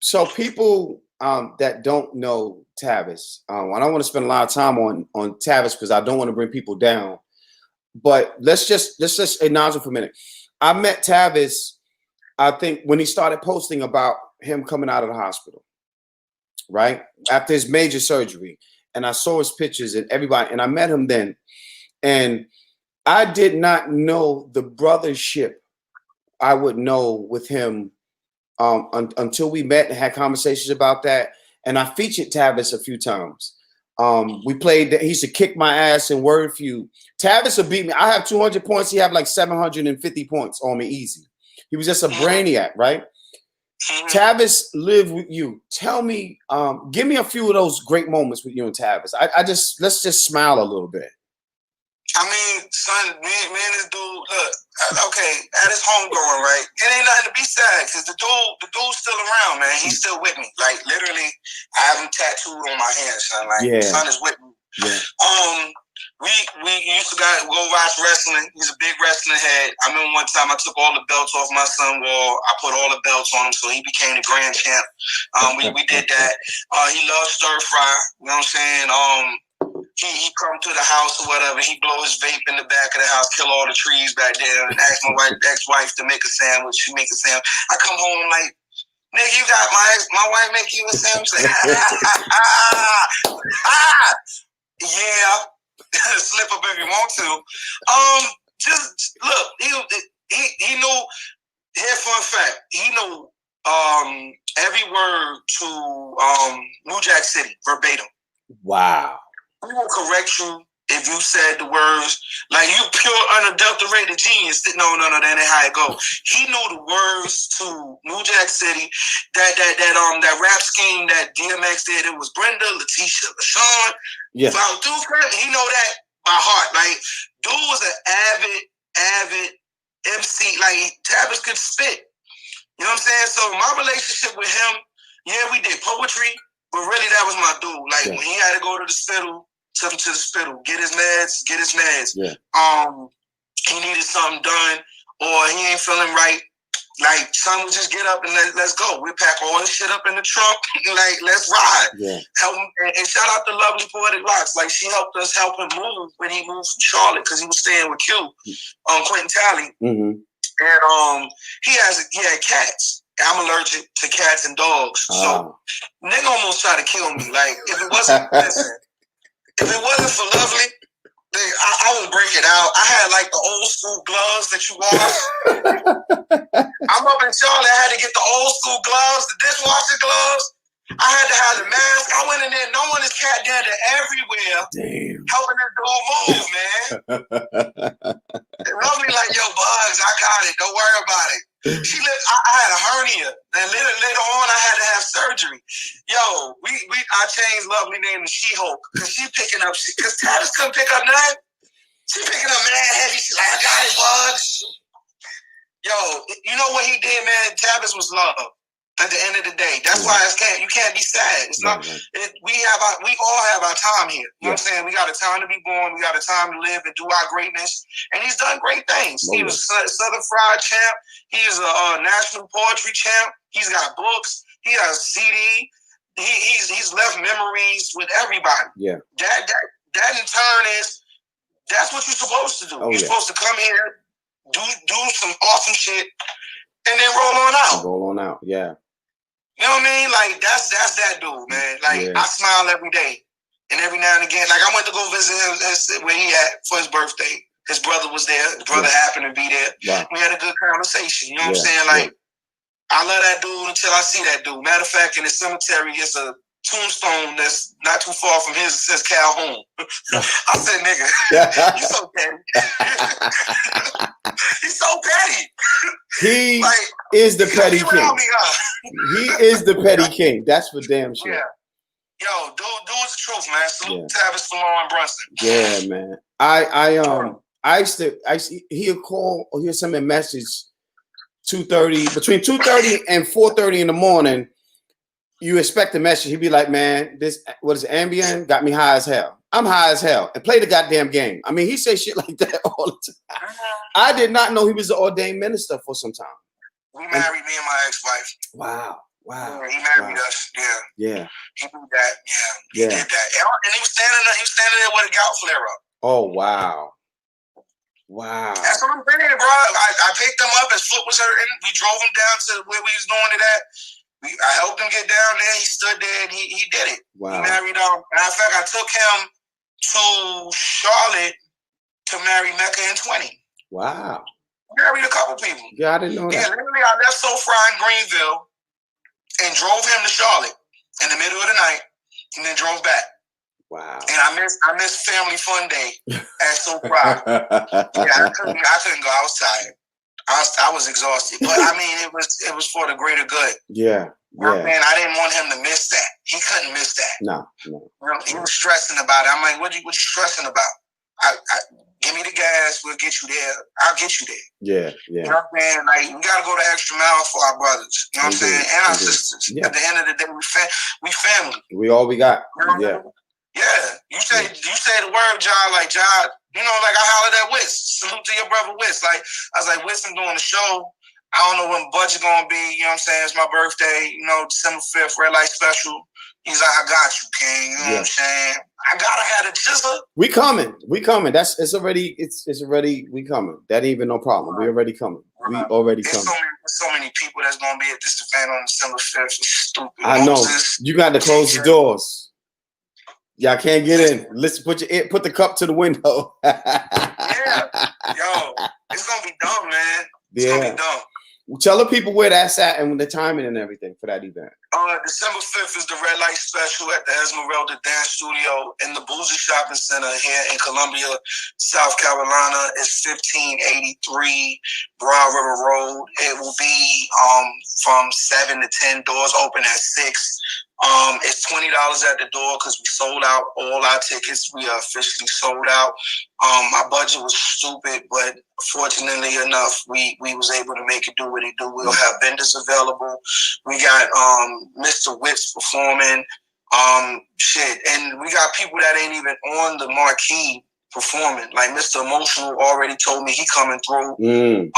So people that don't know Tavis, I don't want to spend a lot of time on Tavis because I don't want to bring people down. But let's just acknowledge it for a minute. I met Tavis, I think, when he started posting about him coming out of the hospital, right? After his major surgery. And I saw his pictures and everybody, and I met him then. And I did not know the brothership I would know with him until we met and had conversations about that. And I featured Tavis a few times. We played, he used to kick my ass in Word Feud. Tavis would beat me. I have 200 points. He had like 750 points on me easy. He was just a brainiac, right? Tavis lived with you. Tell me, give me a few of those great moments with you and Tavis. Let's just smile a little bit. I mean, son, me and this dude, look, okay, at his homegoing, right? It ain't nothing to be sad because the dude's still around, man. He's still with me. Like, literally, I have him tattooed on my hand, son. Like, son is with me. Yeah. We used to go watch wrestling. He's a big wrestling head. I remember one time I took all the belts off my son's wall. I put all the belts on him, so he became the grand champ. We did that. He loves stir fry. You know what I'm saying? he come to the house or whatever. He blow his vape in the back of the house, kill all the trees back there, and ask my ex-wife to make a sandwich. She make a sandwich. I come home like, nigga, you got my wife make you a sandwich? Like, yeah. Slip up if you want to. Just look, he knew. Here, fun fact, he knew every word to New Jack City verbatim. Wow. He will correct you if you said the words like you pure unadulterated genius. No, that ain't how it go. He knew the words to New Jack City. That rap scheme that DMX did. It was Brenda, Letitia, LaShawn. Yeah. He know that by heart. Like, dude was an avid MC. Like, Tavis could spit. You know what I'm saying? So my relationship with him, yeah, we did poetry, but really that was my dude. Like, when he had to go to the spittle, took him to the spittle, get his meds. Yeah. He needed something done, or he ain't feeling right. Like, son, we'll just get up and let's go. We'll pack all his shit up in the trunk. Like, let's ride. Yeah. Help him, and shout out to Lovely Poetic Locks. Like, she helped us help him move when he moved from Charlotte because he was staying with Q, Quentin Talley. Mm-hmm. And he had cats. I'm allergic to cats and dogs. So nigga almost tried to kill me. Like, if it wasn't for Lovely, I would break it out. I had like the old school gloves that you wash. I'm up in Charlotte. I had to get the old school gloves, the dishwasher gloves. I had to have the mask. I went in there knowing this cat dander everywhere. Damn. Helping this dude move, man. Lovely like, yo, Bugs, I got it. Don't worry about it. I had a hernia. Then later on, I had to have surgery. Yo, I changed Lovely name to She-Hulk because she picking up shit. Because Tavis couldn't pick up nothing. She picking up mad heavy. She's like, I got it, Bugs. Yo, you know what he did, man? Tavis was love. At the end of the day, that's why you can't be sad. It's not. We all have our time here. You know what I'm saying? We got a time to be born. We got a time to live and do our greatness. And he's done great things. He was Southern Fried champ. He is a national poetry champ. He's got books. He has a CD. He's left memories with everybody. Yeah. That in turn that's what you're supposed to do. You're supposed to come here, do some awesome shit, and then roll on out. Roll on out. Yeah. You know what I mean? Like, that's that dude, man. Like, I smile every day. And every now and again, like, I went to go visit him where he at for his birthday. His brother was there. His brother happened to be there. Wow. We had a good conversation. You know what I'm saying? Like, I love that dude until I see that dude. Matter of fact, in the cemetery, it's a tombstone that's not too far from his. It says Calhoun. I said, nigga, you so petty. He's so petty. He is the petty king. He is the petty king. That's for damn sure. Yeah. Yo, dude is the truth, man. Salute Tavis, Falon, Brunson. Yeah, man. I used to he'll call or he'll send me a message 2:30, between 2:30 and 4:30 in the morning. You expect a message. He'd be like, man, what is it, Ambien? Got me high as hell. I'm high as hell. And play the goddamn game. I mean, he say shit like that all the time. I did not know he was an ordained minister for some time. We married, me and my ex-wife. Wow. Yeah, he married us. Yeah. Yeah. He did that. Yeah. He did that. And he was standing there with a gout flare up. Oh, wow. Wow. That's what I'm saying, bro. I picked him up. His foot was hurting. We drove him down to where we was doing it at. I helped him get down there. He stood there and he did it. Wow. He married matter of fact, I took him to Charlotte to marry Mecca in 20. Wow. Married a couple people. Yeah, I didn't know that. Yeah, literally, I left SoFri in Greenville and drove him to Charlotte in the middle of the night and then drove back. Wow. And I missed Family Fun Day at SoFri. Yeah, I couldn't go. I was tired. I was exhausted, but I mean, it was for the greater good. Yeah. Man, I didn't want him to miss that. He couldn't miss that. No. He was stressing about it. I'm like, what you stressing about? Give me the gas. We'll get you there. I'll get you there. Yeah. You know what I'm saying? Like, we gotta go the extra mile for our brothers. You know what I'm saying? And our sisters. Yeah. At the end of the day, we family. We all we got. You know what I mean? Yeah. You say the word, John, like John. You know, like I hollered at Witz. Salute to your brother Witz. Like, I was like, Witz, I'm doing the show. I don't know when budget gonna be. You know what I'm saying? It's my birthday. You know, December 5th, red light special. He's like, I got you, King. You know what I'm saying? I gotta have a jizzle. We coming. We coming. That ain't even no problem. We already coming. We already coming. So many people that's gonna be at this event on December 5th. Stupid. I know. You got to close the doors. Y'all can't get in. Listen, put the cup to the window. Yeah. Yo, it's gonna be dumb, man. It's gonna be dumb. Tell the people where that's at and the timing and everything for that event. December 5th is the Red Light Special at the Esmeralda Dance Studio in the Bugsy Shopping Center here in Columbia, South Carolina. It's 1583 Broad River Road. It will be from 7 to 10, doors open at 6. It's $20 at the door because we sold out all our tickets. We are officially sold out. My budget was stupid, but fortunately enough, we was able to make it do what it do. We'll have vendors available. We got Mr. Witz performing. And we got people that ain't even on the marquee performing. Like Mr. Emotional already told me he coming through. You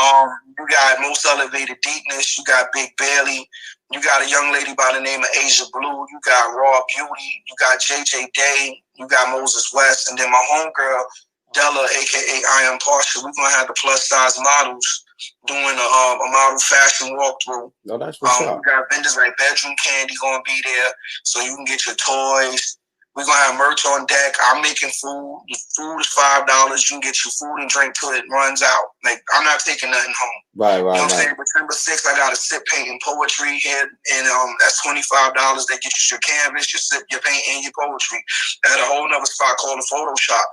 got Most Elevated Deepness. You got Big Bailey. You got a young lady by the name of Asia Blue. You got Raw Beauty. You got JJ Day. You got Moses West. And then my homegirl, Della, a.k.a. I Am Partial. We're going to have the plus-size models doing a model fashion walkthrough. No, that's what's up. We got vendors like Bedroom Candy going to be there so you can get your toys. We're going to have merch on deck. I'm making food. The food is $5. You can get your food and drink till it runs out. Like, I'm not taking nothing home. Right. You know what I'm saying? December 6th, I got a sip painting poetry here, and that's $25. That gets you your canvas, your sip, your paint, and your poetry. At a whole nother spot called the Photoshop.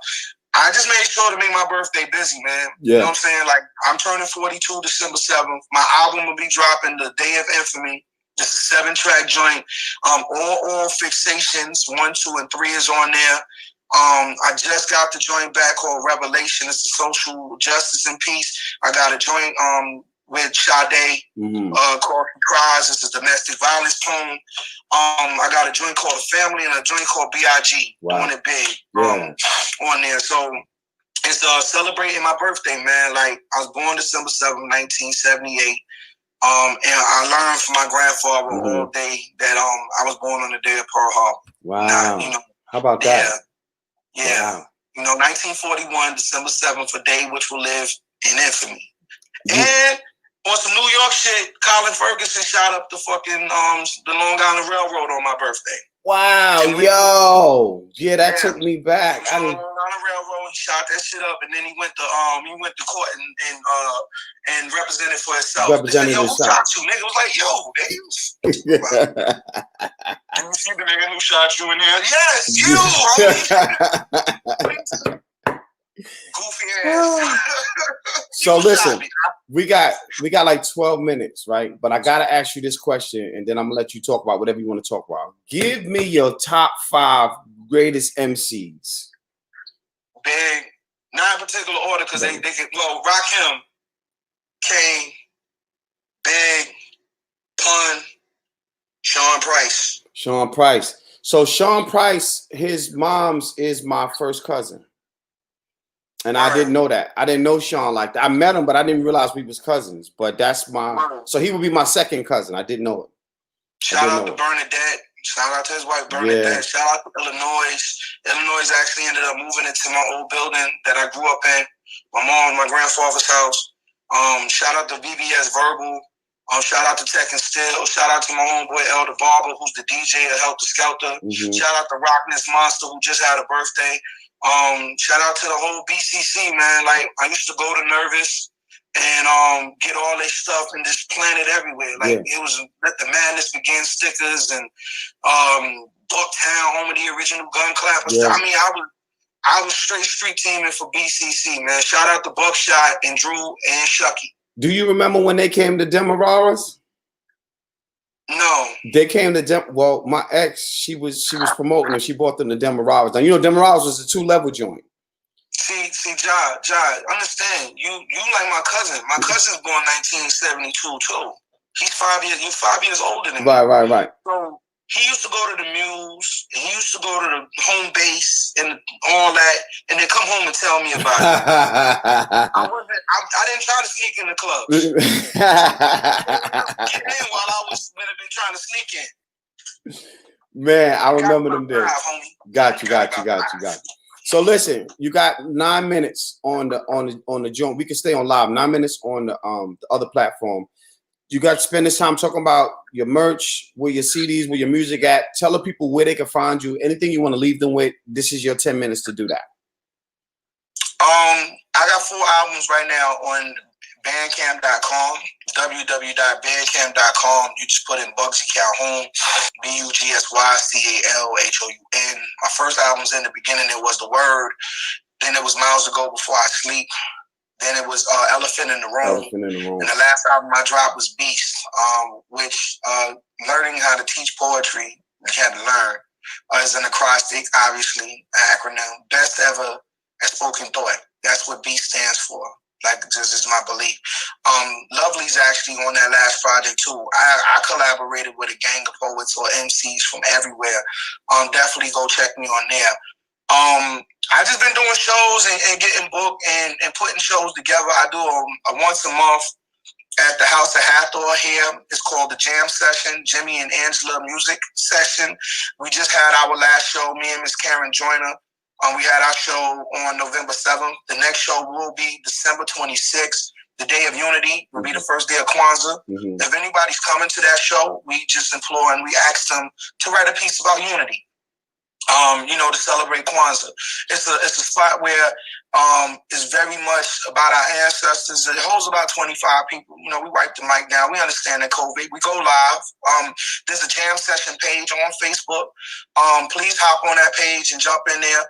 I just made sure to make my birthday busy, man. Yeah. You know what I'm saying? Like, I'm turning 42 December 7th. My album will be dropping the day of infamy. It's a 7-track joint. All fixations, 1, 2, and 3 is on there. I just got the joint back called Revelation. It's a social justice and peace. I got a joint with Sade called Cries. It's a domestic violence poem. I got a joint called Family and a joint called B.I.G. Doing it big on there. So it's celebrating my birthday, man. Like, I was born December 7th, 1978. And I learned from my grandfather all day that I was born on the day of Pearl Harbor. Wow. Now, how about that? Yeah. Wow. 1941, December 7th, a day which will live in infamy. And on some New York shit, Colin Ferguson shot up the fucking the Long Island Railroad on my birthday. Wow, that took me back. On the railroad, he shot that shit up, and then he went to court and represented for himself. Represented yo, himself. Who shot you? Nigga was like, yo, nigga. And you see the nigga who shot you in there? Yes, you. Goofy ass. So listen, we got like 12 minutes, right? But I gotta ask you this question, and then I'm gonna let you talk about whatever you want to talk about. Give me your top 5 greatest MCs. Big, not in particular order, because they can. Well, Rakim, Kane, Big, Pun, Sean Price. Sean Price. So Sean Price, his mom's is my first cousin. And I didn't know that. I didn't know Sean like that. I met him, but I didn't realize we was cousins. But that's so he would be my second cousin. I didn't know it. Shout out to Bernadette. Shout out to his wife, Bernadette. Yeah. Shout out to Illinois. Illinois actually ended up moving into my old building that I grew up in. My mom and my grandfather's house. Shout out to VBS Verbal. Shout out to Tech and Still. Shout out to my homeboy Elder Barber, who's the DJ at Helter Skelter. Shout out to Rockness Monster, who just had a birthday. Shout out to the whole BCC, man. Like, I used to go to Nervous and get all this stuff and just plant it everywhere. Like, it was Let the Madness Begin stickers and Bucktown, home of the original gun clappers. Yeah. I mean, I was straight street teaming for BCC, man. Shout out to Buckshot and Drew and Shucky. Do you remember when they came to Demararas? No. They came to well, my ex, she was promoting and she bought them to Demararas. Now, you know, Demararas was a 2-level joint. See, Jai, understand, you like my cousin. My cousin's born 1972 too. He's 5 years, you're 5 years older than me. Right. So he used to go to the Muse, and he used to go to the home base and all that, and then come home and tell me about it. I didn't try to sneak in the clubs. Get in while I was been trying to sneak in. Man, I remember them days. Homie. Got you. So listen, you got 9 minutes on the joint. We can stay on live. 9 minutes on the other platform. You got to spend this time talking about your merch, where your CDs, where your music at. Tell the people where they can find you. Anything you want to leave them with. This is your 10 minutes to do that. I got 4 albums right now on Bandcamp.com, www.bandcamp.com. You just put in Bugsy Calhoun, BUGSYCALHOUN. My first album's in the beginning. It was The Word. Then it was Miles to Go Before I Sleep. Then it was Elephant in the Room. And the last album I dropped was Beast, which learning how to teach poetry, you had to learn, is an acrostic, obviously, an acronym. Best ever at spoken thought. That's what Beast stands for. Like, this is my belief. Lovely's actually on that last project too. I collaborated with a gang of poets or MCs from everywhere. Definitely go check me on there. I just been doing shows and getting booked and putting shows together. I do a once a month at the House of Hathor here. It's called the Jam Session, Jimmy and Angela Music Session. We just had our last show, me and Miss Karen Joyner. We had our show on November 7th. The next show will be December 26th. The Day of Unity will be the first day of Kwanzaa. If anybody's coming to that show, we just implore and we ask them to write a piece about unity. To celebrate Kwanzaa. It's a spot where it's very much about our ancestors. It holds about 25 people. We wipe the mic down. We understand that COVID. We go live. There's a jam session page on Facebook. Please hop on that page and jump in there.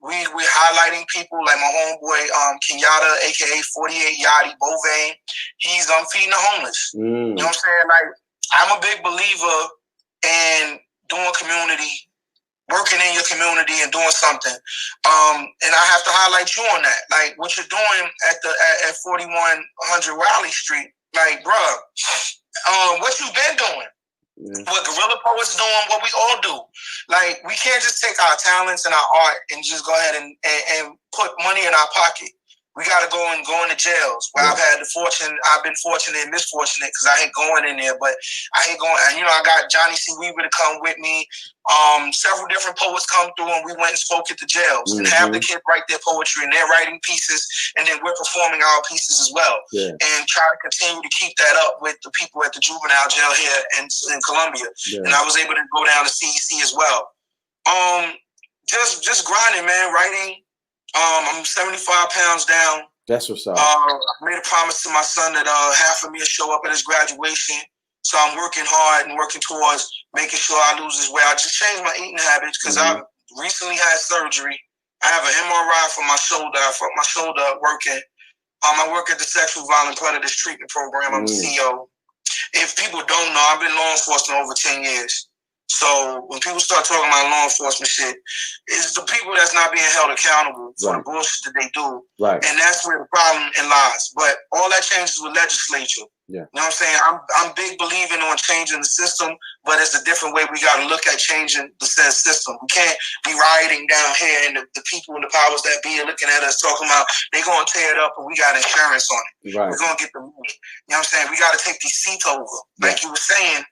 We're highlighting people like my homeboy Kenyatta, aka 48 Yachty Bovane. He's feeding the homeless. You know what I'm saying? Like, I'm a big believer in doing community, working in your community and doing something. And I have to highlight you on that. Like, what you're doing at 4100 Raleigh Street, like, bruh, what you've been doing. What Guerrilla Poets doing, what we all do. Like, we can't just take our talents and our art and just go ahead and put money in our pocket. We got to go into jails. Where I've been fortunate and misfortunate because I hate going in there, but I hate going. And, I got Johnny C. Weaver to come with me. Several different poets come through, and we went and spoke at the jails and have the kids write their poetry, and they're writing pieces, and then we're performing our pieces as well. And try to continue to keep that up with the people at the juvenile jail here in Columbia. And I was able to go down to CEC as well. Just grinding, man, writing. I'm 75 pounds down. That's what's up. I made a promise to my son that half of me will show up at his graduation. So I'm working hard and working towards making sure I lose this weight. I just changed my eating habits because I recently had surgery. I have an MRI for my shoulder. I fucked my shoulder up working. I work at the Sexual Violent Predators Treatment Program. I'm the CEO. If people don't know, I've been law enforcement over 10 years. So when people start talking about law enforcement shit, it's the people that's not being held accountable for the bullshit that they do. And that's where the problem lies. But all that changes with legislature. You know what I'm saying? I'm big believing on changing the system, but it's a different way we got to look at changing the said system. We can't be rioting down here and the people in the powers that be are looking at us talking about they going to tear it up and we got insurance on it. We're going to get the money. You know what I'm saying? We got to take these seats over. Like you were saying,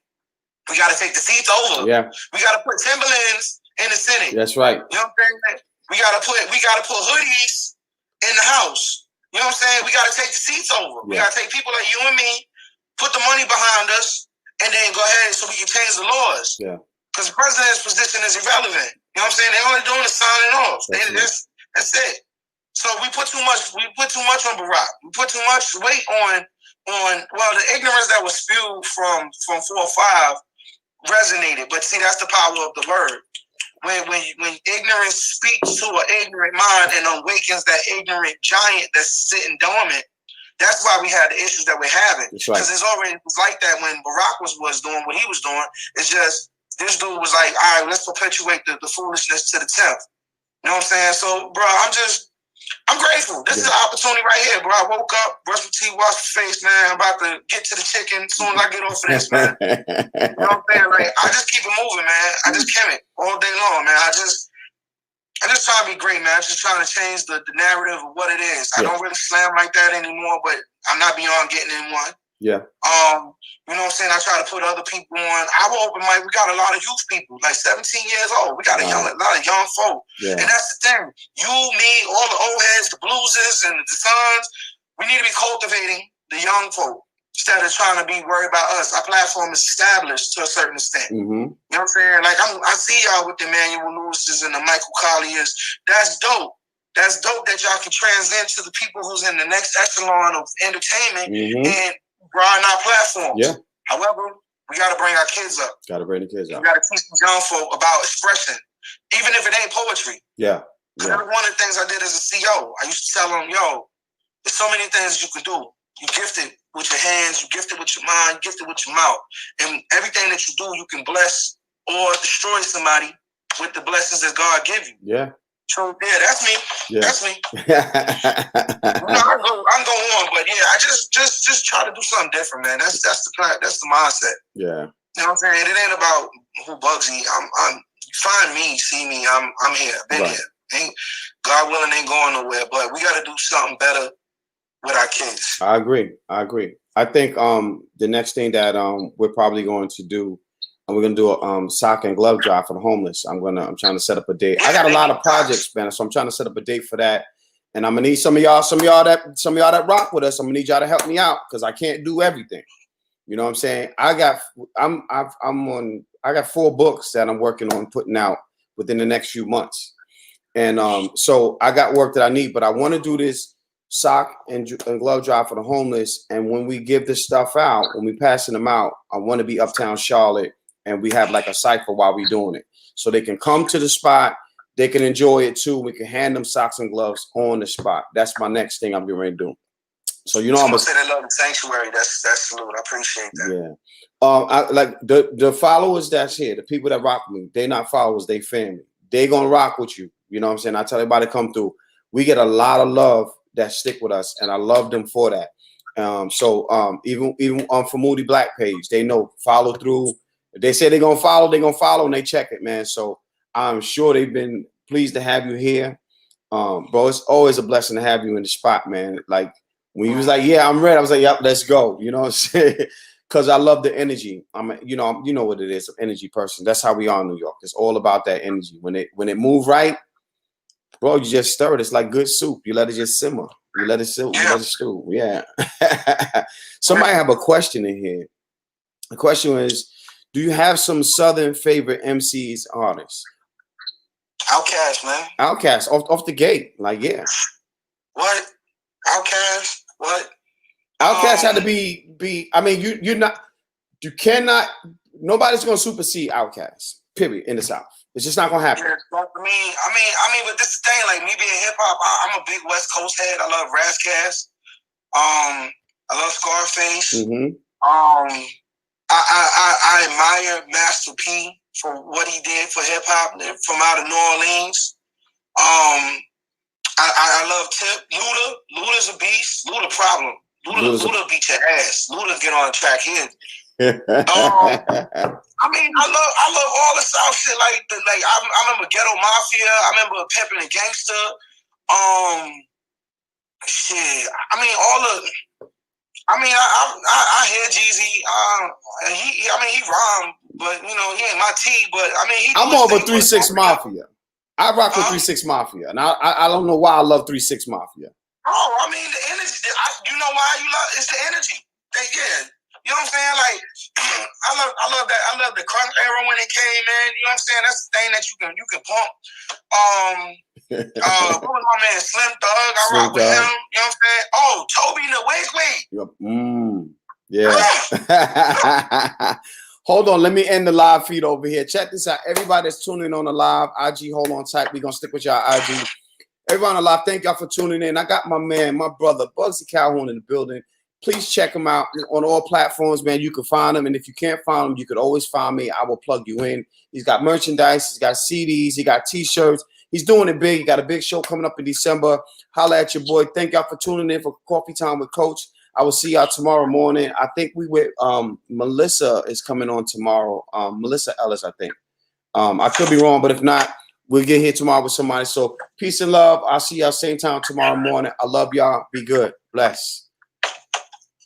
we got to take the seats over. We got to put Timberlands in the Senate. That's right. You know what I'm saying? We got to put hoodies in the House. You know what I'm saying? We got to take the seats over. We got to take people like you and me, put the money behind us, and then go ahead so we can change the laws. Because the president's position is irrelevant. You know what I'm saying? They're only doing is signing off. That's it. So we put too much on Barack. We put too much weight on the ignorance that was spewed from 4 or 5 resonated. But see, that's the power of the word. When ignorance speaks to an ignorant mind and awakens that ignorant giant that's sitting dormant, that's why we had the issues that we're having. Because it was like that when Barack was doing what he was doing. It's just this dude was like, all right, let's perpetuate the foolishness to the 10th. You know what I'm saying? So, bro, I'm grateful. This is an opportunity right here, bro. I woke up, brushed my teeth, washed my face, man. I'm about to get to the chicken as soon as I get off of this, man. You know what I'm saying? Like, I just keep it moving, man. I just keep it all day long, man. I just try to be great, man. I'm just trying to change the narrative of what it is. I don't really slam like that anymore, but I'm not beyond getting in one. Yeah. You know what I'm saying? I try to put other people on. Our open mic, we got a lot of youth people, like 17 years old. We got a lot of young folk. Yeah. And that's the thing. You, me, all the old heads, the bluesers and the sons, we need to be cultivating the young folk instead of trying to be worried about us. Our platform is established to a certain extent. Mm-hmm. You know what I'm saying? Like, I see y'all with the Emmanuel Lewis's and the Michael Colliers. That's dope. That's dope that y'all can transcend to the people who's in the next echelon of entertainment and broaden our platforms. Yeah. However, we got to bring our kids up. Got to bring the kids up. We got to teach the young folk about expression, even if it ain't poetry. Yeah. One of the things I did as a CEO, I used to tell them, yo, there's so many things you can do. You gifted with your hands, you gifted with your mind, you gifted with your mouth. And everything that you do, you can bless or destroy somebody with the blessings that God give you. Yeah. So yeah, that's me. Yeah. That's me. I'm going on, but yeah, I just try to do something different, man. That's the plan. That's the mindset. Yeah. You know what I'm saying? It ain't about who Bugsy. I'm find me, see me. I'm here. Been here. God willing, ain't going nowhere. But we got to do something better with our kids. I agree. I think the next thing that we're probably going to do, and we're gonna do a sock and glove drive for the homeless. I'm trying to set up a date. I got a lot of projects, man, so I'm trying to set up a date for that. And I'm gonna need some of y'all that rock with us. I'm gonna need y'all to help me out because I can't do everything. You know what I'm saying? I got 4 books that I'm working on putting out within the next few months. And so I got work that I need, but I want to do this sock and glove drive for the homeless. And when we give this stuff out, when we passing them out, I want to be uptown Charlotte and we have like a cypher while we doing it. So they can come to the spot, they can enjoy it too. We can hand them socks and gloves on the spot. That's my next thing I'm getting ready to do. So you know I'm gonna say they love the sanctuary. That's salute. I appreciate that. Yeah. I like the followers that's here, the people that rock with me, they not followers, they family. They gonna rock with you. You know what I'm saying? I tell everybody come through. We get a lot of love that stick with us, and I love them for that. Even for Moody Black page, they know follow through. If they say they're gonna follow, and they check it, man. So I'm sure they've been pleased to have you here. Bro, it's always a blessing to have you in the spot, man. Like when you was like, yeah, I'm ready, I was like, yep, let's go. You know what I'm saying? Because I love the energy. You know what it is, an energy person. That's how we are in New York. It's all about that energy. When it move right, bro, you just stir it. It's like good soup. You let it just simmer. You let it stew. You let it stew. Yeah. Somebody have a question in here. The question is, do you have some Southern favorite MCs, artists? Outkast, man. Outkast, off the gate. Like, yeah. What? Outkast? What? Outkast had to be. I mean, you cannot. Nobody's gonna supersede Outkast. Period. In the South, it's just not gonna happen. Yeah, but I mean, but this is the thing. Like me being hip hop, I'm a big West Coast head. I love Razzcast. I love Scarface. Mm-hmm. I admire Master P for what he did for hip hop from out of New Orleans. I love Tip. Luda's a beast. Luda problem. Luda beat your ass. Luda get on the track here. I mean, I love all the South shit. Like I remember Ghetto Mafia. I remember Pimpin' and Gangsta. Shit. I mean, I hear Jeezy. He rhymed, but he ain't my T. But I mean, I'm more of a 3-6 Mafia. I rock with 3-6 Mafia, and I don't know why I love 3-6 Mafia. Oh, I mean the energy. You know why you love? It's the energy. Yeah. You know what I'm saying? Like, I love that. I love the crunk era when it came in. You know what I'm saying? That's the thing that you can pump. What was my man? Slim Thug. I rock with him. You know what I'm saying? Oh, Toby the Wig. Yeah. Hold on. Let me end the live feed over here. Check this out. Everybody that's tuning in on the live, IG, hold on tight. We're going to stick with y'all IG. Everyone on the live, thank y'all for tuning in. I got my brother, Bugsy Calhoun in the building. Please check him out on all platforms, man. You can find him. And if you can't find him, you could always find me. I will plug you in. He's got merchandise. He's got CDs. He got T-shirts. He's doing it big. He got a big show coming up in December. Holla at your boy. Thank y'all for tuning in for Coffee Time with Coach. I will see y'all tomorrow morning. I think Melissa is coming on tomorrow. Melissa Ellis, I think. I could be wrong, but if not, we'll get here tomorrow with somebody. So peace and love. I'll see y'all same time tomorrow morning. I love y'all. Be good. Bless.